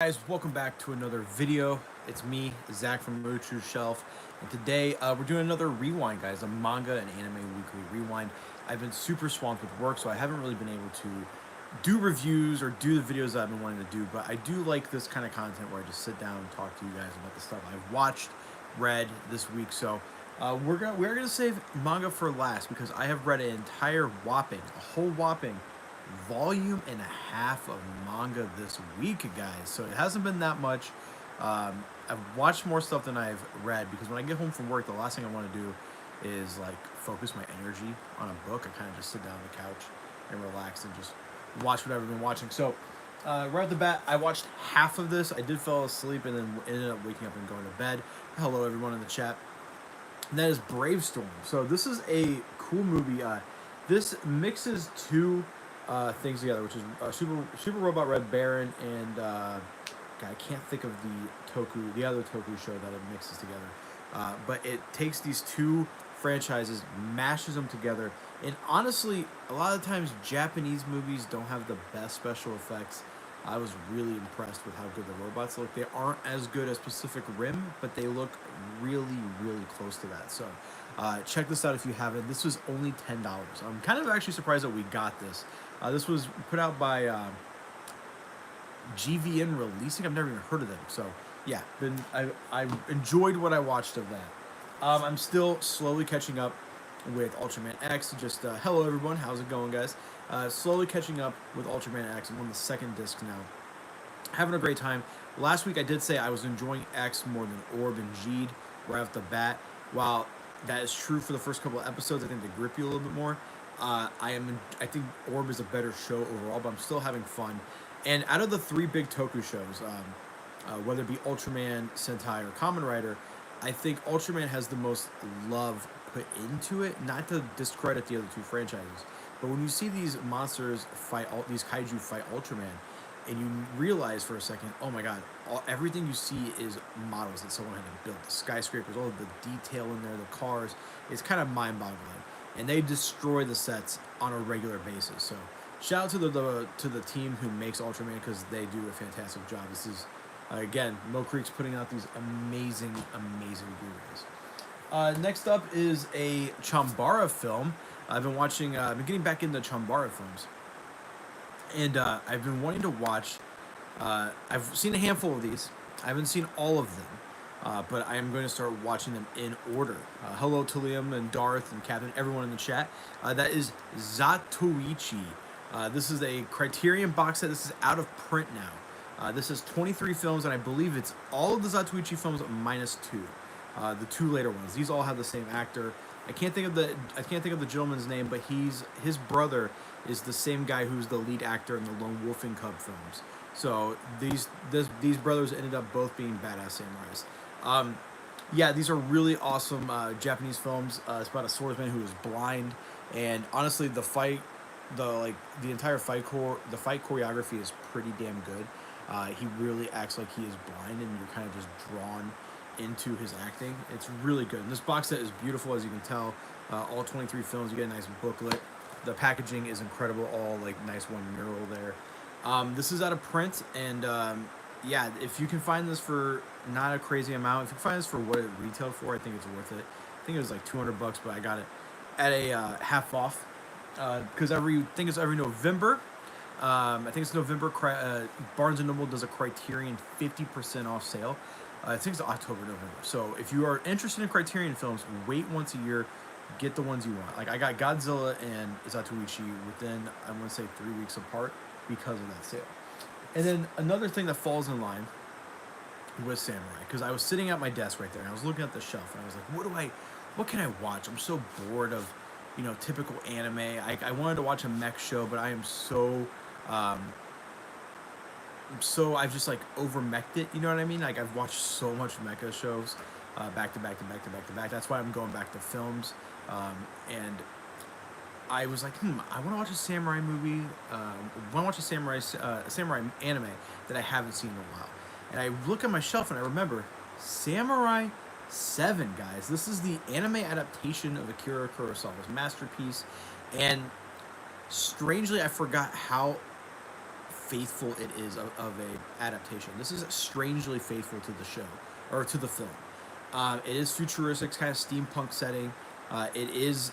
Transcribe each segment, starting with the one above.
Guys, welcome back to another video. It's me, Zach from Mochu Shelf, and today we're doing another rewind, guys, a manga and anime weekly rewind. I've been super swamped with work, so I haven't really been able to do reviews or do the videos that I've been wanting to do, but I do like this kind of content where I just sit down and talk to you guys about the stuff I've watched, read this week. So we're gonna save manga for last because I have read an entire whopping, a whole whopping volume and a half of manga this week, guys. So it hasn't been that much. I've watched more stuff than I've read because when I get home from work, the last thing I want to do is like focus my energy on a book. I kind of just sit down on the couch and relax and just watch what I've been watching. So right off the bat, I watched half of this. I did fall asleep and then ended up waking up and going to bed. Hello, everyone in the chat. And that is Bravestorm. So this is a cool movie. This mixes two things together, which is Super Robot Red Baron and God, I can't think of the other Toku show that it mixes together. But it takes these two franchises, mashes them together, and honestly, a lot of times Japanese movies don't have the best special effects. I was really impressed with how good the robots look. They aren't as good as Pacific Rim, but they look really, really close to that. So check this out if you haven't. This was only $10. I'm kind of actually surprised that we got this. This was put out by GVN Releasing. I've never even heard of them. So yeah, I enjoyed what I watched of that. I'm still slowly catching up with Ultraman X. Just hello everyone, how's it going, guys? Slowly catching up with Ultraman X. I'm on the second disc now. Having a great time. Last week I did say I was enjoying X more than Orb and Jeed right off the bat. While that is true for the first couple of episodes, I think they grip you a little bit more. I think Orb is a better show overall, but I'm still having fun. And out of the three big Toku shows, whether it be Ultraman, Sentai, or Kamen Rider, I think Ultraman has the most love put into it. Not to discredit the other two franchises, but when you see these monsters fight, these kaiju fight Ultraman, and you realize for a second, oh my god, everything you see is models that someone had to build. The skyscrapers, all of the detail in there, the cars, it's kind of mind-boggling. And they destroy the sets on a regular basis. So shout out to the team who makes Ultraman because they do a fantastic job. This is again, Mill Creek's putting out these amazing Blu-rays. Next up is a Chambara film. I've been getting back into Chambara films, and I've been wanting to watch. I've seen a handful of these. I haven't seen all of them. But I am going to start watching them in order. Hello to Liam and Darth and Captain, everyone in the chat. That is Zatoichi. This is a Criterion box set. This is out of print now. This is 23 films, and I believe it's all of the Zatoichi films minus two. The two later ones. These all have the same actor. I can't think of the gentleman's name, but his brother is the same guy who's the lead actor in the Lone Wolfing Cub films. So these brothers ended up both being badass samurais. Yeah, these are really awesome Japanese films. It's about a swordsman who is blind, and honestly, the entire fight choreography is pretty damn good. He really acts like he is blind, and you're kind of just drawn into his acting. It's really good. And this box set is beautiful, as you can tell. All 23 films, you get a nice booklet. The packaging is incredible. All like nice one mural there. This is out of print, and yeah, if you can find this for not a crazy amount, if you can find this for what it retailed for, I think it's worth it. I think it was like $200, but I got it at a half off because I think it's every November. I think it's November. Barnes and Noble does a Criterion 50% off sale. I think it's October, November. So if you are interested in Criterion films, wait once a year. Get the ones you want. Like I got Godzilla and Zatoichi within, I want to say 3 weeks apart because of that sale. And then another thing that falls in line was Samurai, because I was sitting at my desk right there and I was looking at the shelf and I was like, what can I watch? I'm so bored of, typical anime. I wanted to watch a mech show, but I am I've just like over meched it. You know what I mean? Like I've watched so much mecha shows back to back to back to back to back. That's why I'm going back to films. And I was like, I want to watch a samurai movie. I want to watch a samurai anime that I haven't seen in a while. And I look at my shelf and I remember Samurai 7, guys. This is the anime adaptation of Akira Kurosawa's masterpiece. And strangely, I forgot how faithful it is of a adaptation. This is strangely faithful to the show or to the film. It is futuristic, kind of steampunk setting. It is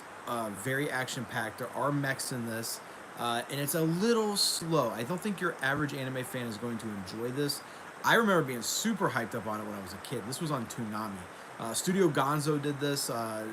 very action packed. There are mechs in this, and it's a little slow. I don't think your average anime fan is going to enjoy this. I remember being super hyped up on it when I was a kid. This was on Toonami. Studio Gonzo did this. I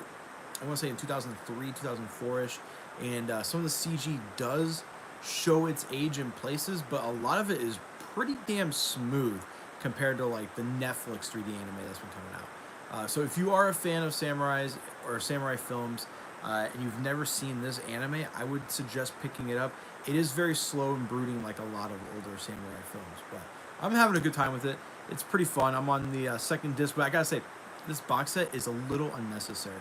want to say in 2003, 2004 ish, and some of the CG does show its age in places, but a lot of it is pretty damn smooth compared to like the Netflix 3D anime that's been coming out. So if you are a fan of samurais or samurai films, and you've never seen this anime, I would suggest picking it up. It is very slow and brooding like a lot of older samurai films, but I'm having a good time with it. It's pretty fun. I'm on the second disc, but I gotta say, this box set is a little unnecessary.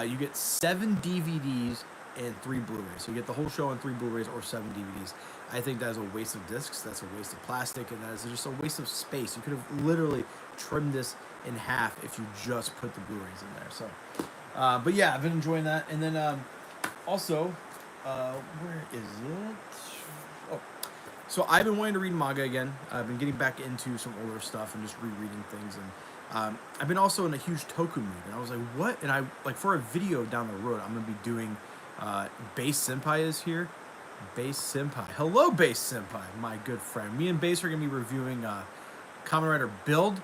You get 7 DVDs and 3 Blu-rays. So you get the whole show on 3 Blu-rays or 7 DVDs. I think that is a waste of discs. That's a waste of plastic, and that is just a waste of space. You could have literally trimmed this in half if you just put the Blu-rays in there. So, but yeah, I've been enjoying that. And then also, where is it? Oh, so I've been wanting to read manga again. I've been getting back into some older stuff and just rereading things. And I've been also in a huge toku mood. And I was like, what? And I like for a video down the road, I'm gonna be doing. Base Senpai is here. Base Senpai. Hello, Base Senpai, my good friend. Me and Base are going to be reviewing Kamen Rider Build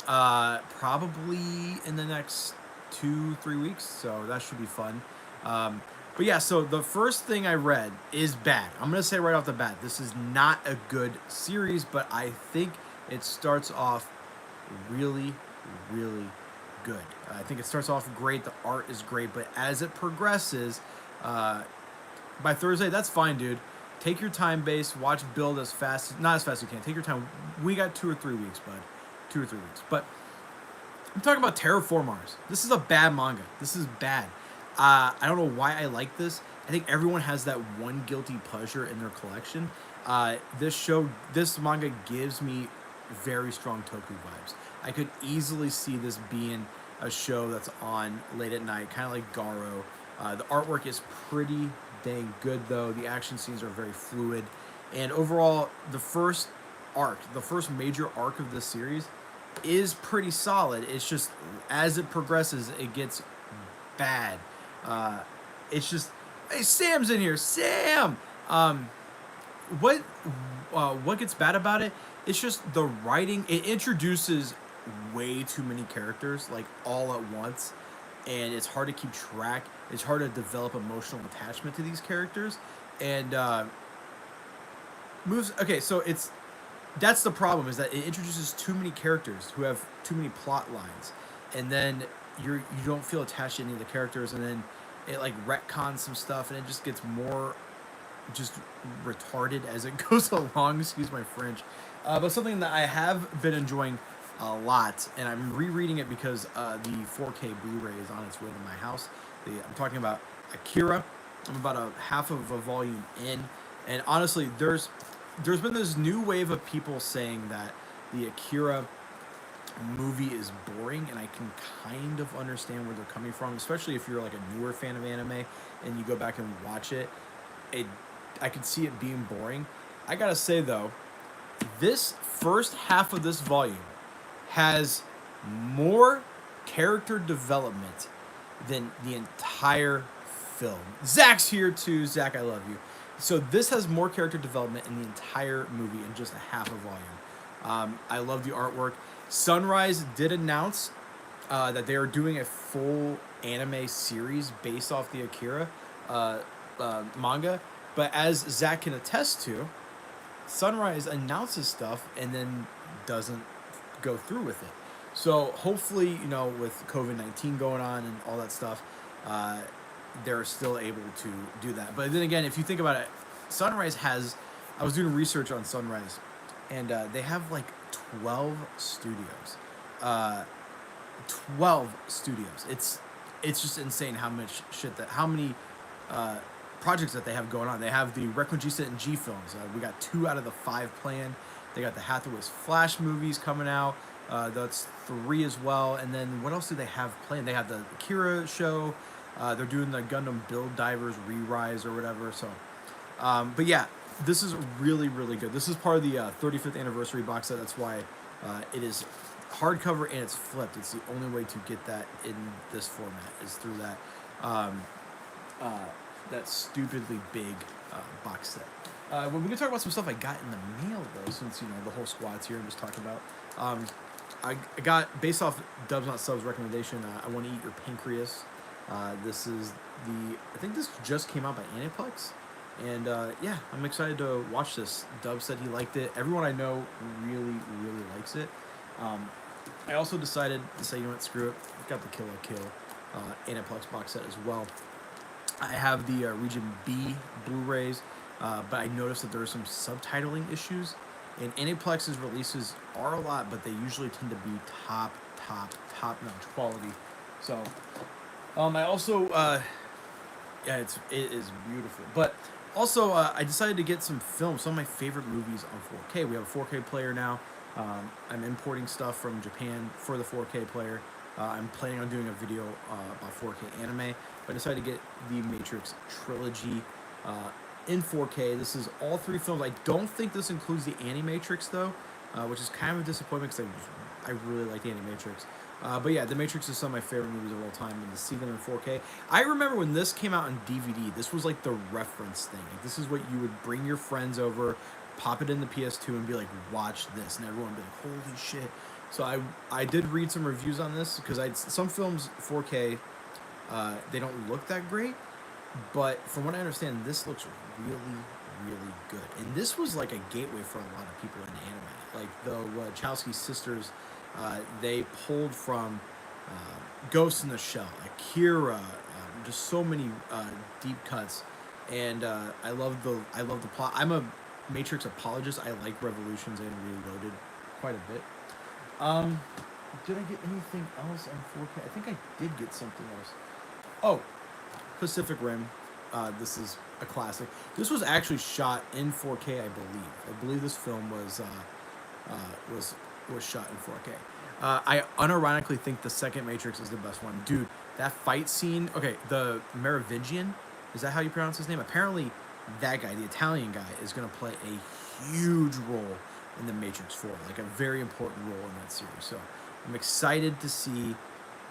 probably in the next 2-3 weeks, so that should be fun. But yeah, so the first thing I read is bad. I'm going to say right off the bat, this is not a good series, but I think it starts off really, really good. I think it starts off great. The art is great, but as it progresses, by Thursday, that's fine, dude. Take your time, Base. Watch Build as fast, not as fast as you can. Take your time. We got 2 or 3 weeks, bud. 2 or 3 weeks. But I'm talking about Terraform Mars. This is a bad manga. This is bad. I don't know why I like this. I think everyone has that one guilty pleasure in their collection. This manga gives me very strong Toku vibes. I could easily see this being a show that's on late at night, kind of like Garo. The artwork is pretty dang good, though. The action scenes are very fluid. And overall, the first major arc of this series is pretty solid. It's just, as it progresses, it gets bad. It's just, hey, Sam's in here. Sam! What gets bad about it? It's just the writing. It introduces way too many characters, like, all at once. And it's hard to keep track. It's hard to develop emotional attachment to these characters. And that's the problem, is that it introduces too many characters who have too many plot lines. And then you don't feel attached to any of the characters, and then it like retcons some stuff, and it just gets more just retarded as it goes along. Excuse my French. But something that I have been enjoying a lot, and I'm rereading it because the 4K Blu-ray is on its way to my house. I'm talking about Akira. I'm about a half of a volume in, and honestly, there's been this new wave of people saying that the Akira movie is boring, and I can kind of understand where they're coming from, especially if you're like a newer fan of anime and you go back and watch it. I could see it being boring. I gotta say though, this first half of this volume has more character development than the entire film. Zach's here too. Zach, I love you. So this has more character development in the entire movie in just a half a volume. I love the artwork. Sunrise did announce that they are doing a full anime series based off the Akira manga. But as Zach can attest to, Sunrise announces stuff and then doesn't go through with it. So hopefully, with COVID-19 going on and all that stuff, they're still able to do that. But then again, if you think about it, Sunrise I was doing research on Sunrise, and they have like 12 studios. 12 studios. It's just insane how many projects that they have going on. They have the Requisite and G films. We got 2 out of the 5 planned. They got the Hathaway's Flash movies coming out. That's 3 as well. And then what else do they have planned? They have the Akira show. They're doing the Gundam Build Divers Re-Rise or whatever. So, but yeah, This is really, really good. This is part of the 35th anniversary box set. That's why it is hardcover and it's flipped. It's the only way to get that in this format is through um, uh, that stupidly big box set. We're going to talk about some stuff I got in the mail, though, since, the whole squad's here and just talk about. I got, based off Dubs Not Subs recommendation, I Want to Eat Your Pancreas. This is I think this just came out by Aniplex. And yeah, I'm excited to watch this. Dub said he liked it. Everyone I know really, really likes it. I also decided to say, screw it. I've got the Kill la Kill Aniplex box set as well. I have the Region B Blu-rays, but I noticed that there are some subtitling issues. And Aniplex's releases are a lot, but they usually tend to be top-notch quality. So, I also, yeah, it is beautiful. But also, I decided to get some films, some of my favorite movies on 4K. We have a 4K player now. I'm importing stuff from Japan for the 4K player. I'm planning on doing a video about 4K anime, but I decided to get the Matrix trilogy in 4K. This is all 3 films. I don't think this includes the Animatrix, though, which is kind of a disappointment because I really like the Animatrix. But yeah, The Matrix is some of my favorite movies of all time, and to see them in 4K. I remember when this came out on DVD, this was like the reference thing. Like, this is what you would bring your friends over, pop it in the PS2, and be like, watch this. And everyone would be like, holy shit. So I did read some reviews on this, because some films, 4K, they don't look that great. But from what I understand, this looks really, really good. And this was like a gateway for a lot of people in anime. Like the Wachowski sisters, they pulled from Ghost in the Shell, Akira, just so many deep cuts. And I love the plot. I'm a Matrix apologist. I like Revolutions and Reloaded quite a bit. Did I get anything else on 4K? I think I did get something else. Oh, Pacific Rim. This is a classic. This was actually shot in 4K, I believe. I believe this film was shot in 4K. I unironically think the second Matrix is the best one. Dude, that fight scene... Okay, the Merovingian, is that how you pronounce his name? Apparently, that guy, the Italian guy, is going to play a huge role in the Matrix 4. Like, a very important role in that series. So, I'm excited to see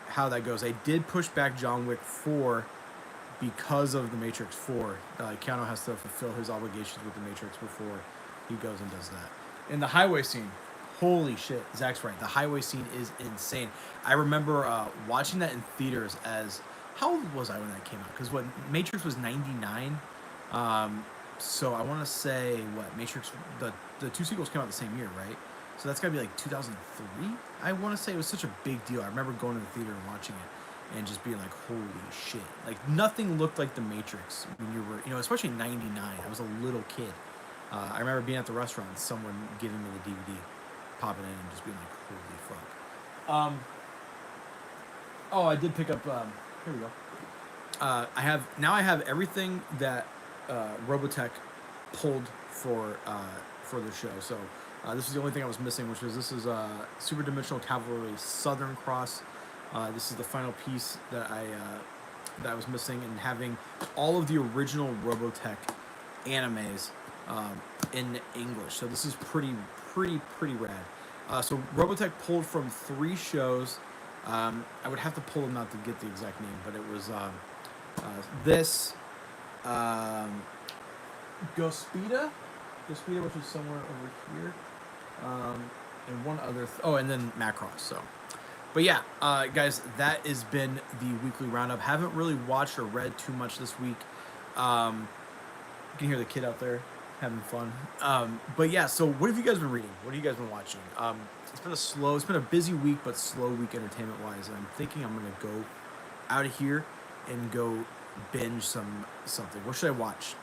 how that goes. I did push back John Wick 4 because of the Matrix 4. Keanu has to fulfill his obligations with the Matrix before he goes and does that. And the highway scene, holy shit, Zach's right. The highway scene is insane. I remember watching that in theaters as... How old was I when that came out? Because Matrix was 99. So I want to say, Matrix... The 2 sequels came out the same year, right? So that's got to be like 2003, I want to say. It was such a big deal. I remember going to the theater and watching it and just being like, holy shit. Like, nothing looked like The Matrix when you were... especially in 99. I was a little kid. I remember being at the restaurant, someone giving me the DVD, popping in and just being like, holy fuck. Oh, I did pick up... here we go. I have everything that Robotech pulled for the show. So this is the only thing I was missing, which was this is Super Dimensional Cavalry Southern Cross. This is the final piece that I was missing, and having all of the original Robotech animes in English. So this is pretty rad. So Robotech pulled from 3 shows. I would have to pull them out to get the exact name, but it was this Gospida, which is somewhere over here, and one other. And then Macross. So, but yeah, guys, that has been the weekly roundup. Haven't really watched or read too much this week. You can hear the kid out there having fun. But yeah, so what have you guys been reading? What have you guys been watching? It's been a busy week, but slow week entertainment wise. And I'm thinking I'm gonna go out of here and go binge something. What should I watch?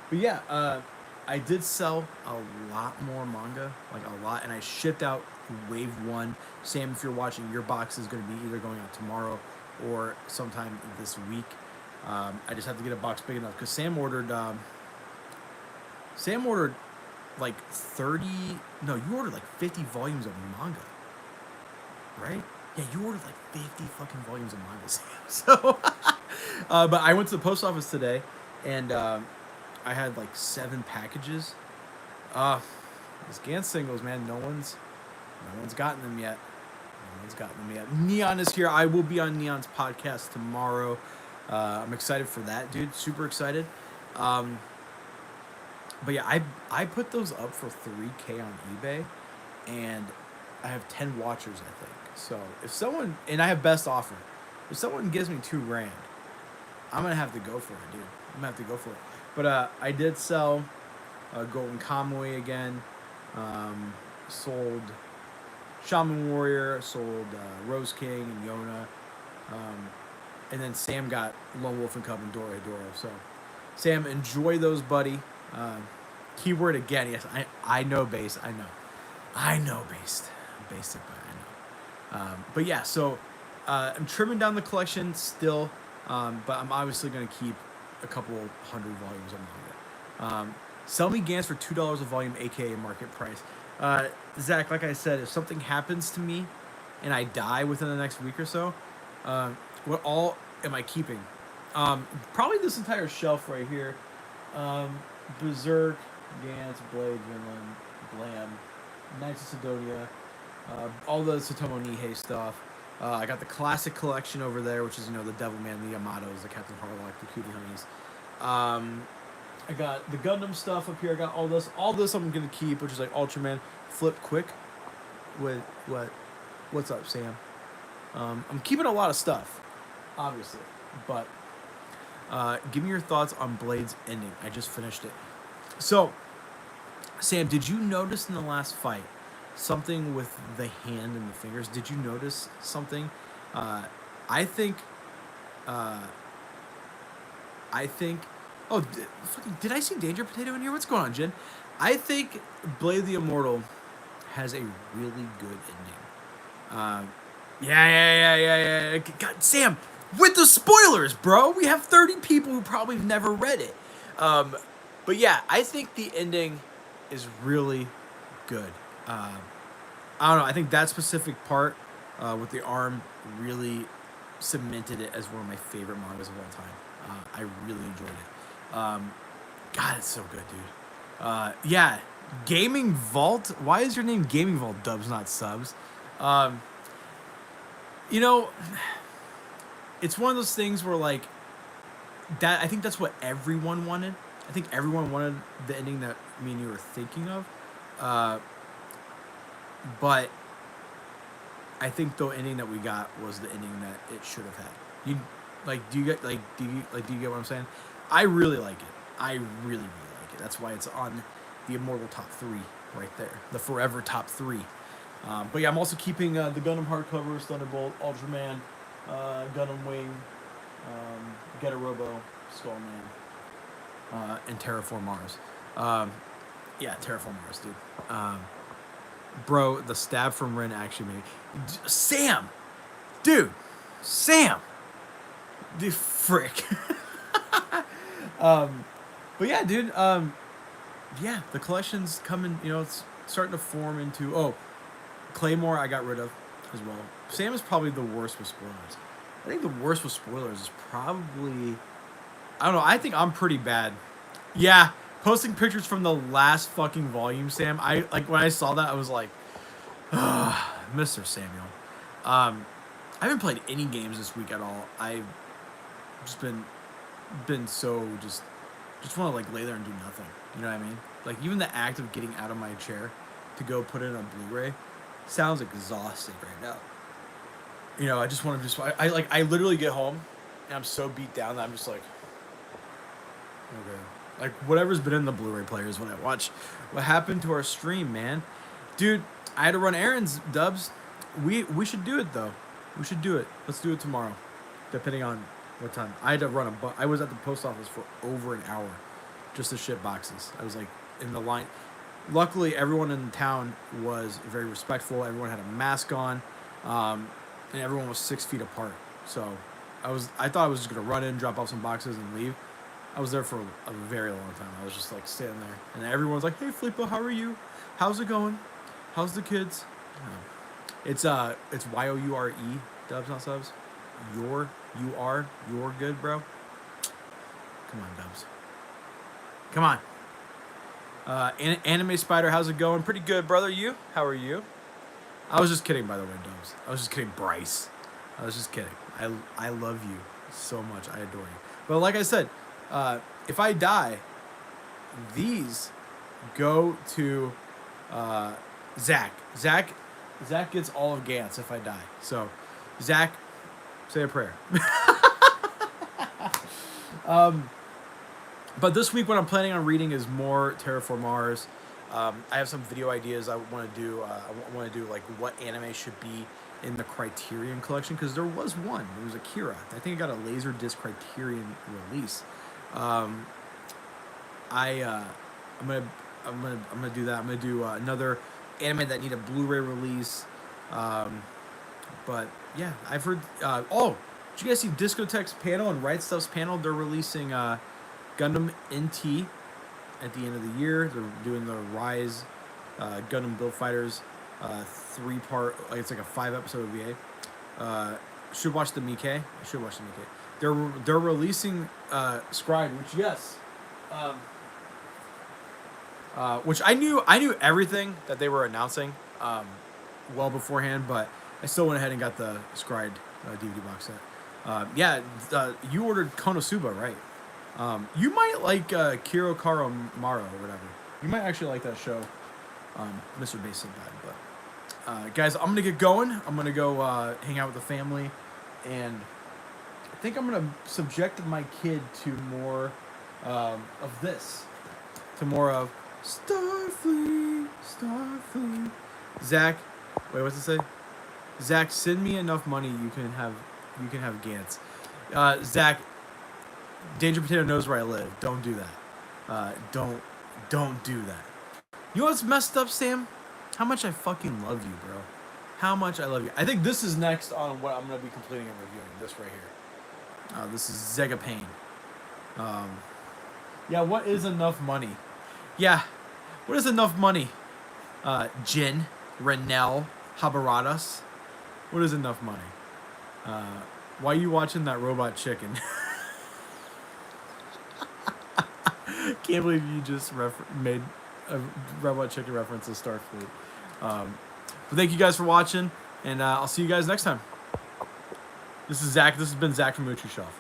But yeah, I did sell a lot more manga, like a lot, and I shipped out Wave 1. Sam, if you're watching, your box is going to be either going out tomorrow or sometime this week. I just have to get a box big enough, because Sam ordered like 30... No, you ordered like 50 volumes of manga, right? Yeah, you ordered like 50 fucking volumes of manga, Sam. So, but I went to the post office today, and I had like 7 packages. These Gans singles, man, no one's gotten them yet. No one's gotten them yet. Neon is here. I will be on Neon's podcast tomorrow. I'm excited for that, dude. Super excited. But yeah, I put those up for $3K on eBay, and I have 10 watchers, I think. So if someone, and I have best offer, if someone gives me $2,000, I'm gonna have to go for it, dude. I'm gonna have to go for it. But I did sell Golden Kamui again. Sold Shaman Warrior. Sold Rose King and Yona. And then Sam got Lone Wolf and Cub and Dora Doro. So Sam, enjoy those, buddy. Keyword again. Yes, I know base. I know based. Basic, but I know. But yeah, so I'm trimming down the collection still, but I'm obviously going to keep a couple hundred volumes on Manga. Sell me Gans for $2 a volume, aka market price. Zach, like I said, if something happens to me and I die within the next week or so, what all am I keeping? Probably this entire shelf right here. Berserk, Gans, Blade, Vinland, Blam, Knights of Sidonia, all the Satomo Nihei stuff. I got the classic collection over there, which is, the Devilman, the Yamatos, the Captain Harlock, the Cutie Honeys. I got the Gundam stuff up here. I got all this. All this I'm going to keep, which is like Ultraman. Flip quick. With what? What's up, Sam? I'm keeping a lot of stuff, obviously. But give me your thoughts on Blade's ending. I just finished it. So, Sam, did you notice in the last fight something with the hand and the fingers? Did you notice something? I think. Oh, did I see Danger Potato in here? What's going on, Jen? I think Blade the Immortal has a really good ending. Yeah. God, Sam, with the spoilers, bro. We have 30 people who probably have never read it. But yeah, I think the ending is really good. I don't know. I think that specific part with the arm really cemented it as one of my favorite mangas of all time. I really enjoyed it. God, it's so good, dude. Yeah, Gaming Vault. Why is your name Gaming Vault, Dubs, not Subs? It's one of those things where, like, that. I think that's what everyone wanted. I think everyone wanted the ending that me and you were thinking of. But I think the ending that we got was the ending that it should have had. Do you get what I'm saying? I really like it. I really like it. That's why it's on the Immortal Top 3 right there. The Forever Top 3. But yeah, I'm also keeping the Gundam hardcovers, Thunderbolt, Ultraman, Gundam Wing, Getter Robo, Skullman, and Terraform Mars. Yeah, Terraform Mars, dude. Bro, the stab from Ren actually made... Sam! Dude! Sam! The frick. But yeah, dude, yeah, the collection's coming, it's starting to form into, Claymore I got rid of as well. Sam is probably the worst with spoilers. I think the worst with spoilers is probably, I don't know, I think I'm pretty bad. Yeah, posting pictures from the last fucking volume, Sam, when I saw that, I was like, Mr. Samuel. I haven't played any games this week at all. I've just been so just want to like lay there and do nothing. You know what I mean? Like even the act of getting out of my chair to go put in a Blu-ray sounds exhausting right now. I just want to I literally get home and I'm so beat down that I'm just like, okay. Like whatever's been in the Blu-ray player is what I watch. What happened to our stream, man? Dude, I had to run errands, Dubs. We should do it though. We should do it. Let's do it tomorrow, depending on what time. I had to run I was at the post office for over an hour just to ship boxes. I was like in the line. Luckily, everyone in town was very respectful. Everyone had a mask on, and everyone was 6 feet apart. So I thought I was just gonna run in, drop off some boxes, and leave. I was there for a very long time. I was just like sitting there, and everyone's like, "Hey, Flippo, how are you? How's it going? How's the kids?" It's Youre, Dubs, not Subs. You're good, bro. Come on, Dubs. Come on. Anime Spider, how's it going? Pretty good, brother. You? How are you? I was just kidding, by the way, Dubs. I was just kidding, Bryce. I was just kidding. I love you so much. I adore you. But like I said, if I die, these go to Zach. Zach gets all of Gantz if I die. So, Zach, say a prayer. But this week, what I'm planning on reading is more Terraform Mars. I have some video ideas I want to do. I want to do like what anime should be in the Criterion collection, because there was one. It was Akira. I think it got a Laserdisc Criterion release. I'm gonna do that. I'm gonna do another anime that need a Blu-ray release. But yeah, I've heard. Oh, did you guys see Discotheque's panel and Right Stuff's panel? They're releasing Gundam NT at the end of the year. They're doing the Rise Gundam Build Fighters 3-part. It's like a 5-episode OVA. Should watch the Miike. I should watch the Miike. They're releasing Scribe, which which I knew everything that they were announcing well beforehand, but I still went ahead and got the Scribe DVD box set. You ordered Konosuba, right? You might like Kiro Karo Maro or whatever. You might actually like that show, Mr. Base so bad. But guys, I'm gonna get going. I'm gonna go hang out with the family, and I think I'm gonna subject my kid to more of this, to more of Starfleet. Zach, wait, what's it say? Zach, send me enough money. You can have Gantz. Zach, Danger Potato knows where I live. Don't do that. Don't do that. You know what's messed up, Sam? How much I fucking love you, bro. How much I love you. I think this is next on what I'm gonna be completing and reviewing. This right here. This is Zega Pain. Yeah, what is enough money? Yeah, what is enough money? Jin, Renell, Habaradas. What is enough money? Why are you watching that Robot Chicken? Can't believe you just made a Robot Chicken reference to Starfleet. But thank you guys for watching, and I'll see you guys next time. This is Zach. This has been Zach from Utri Shelf.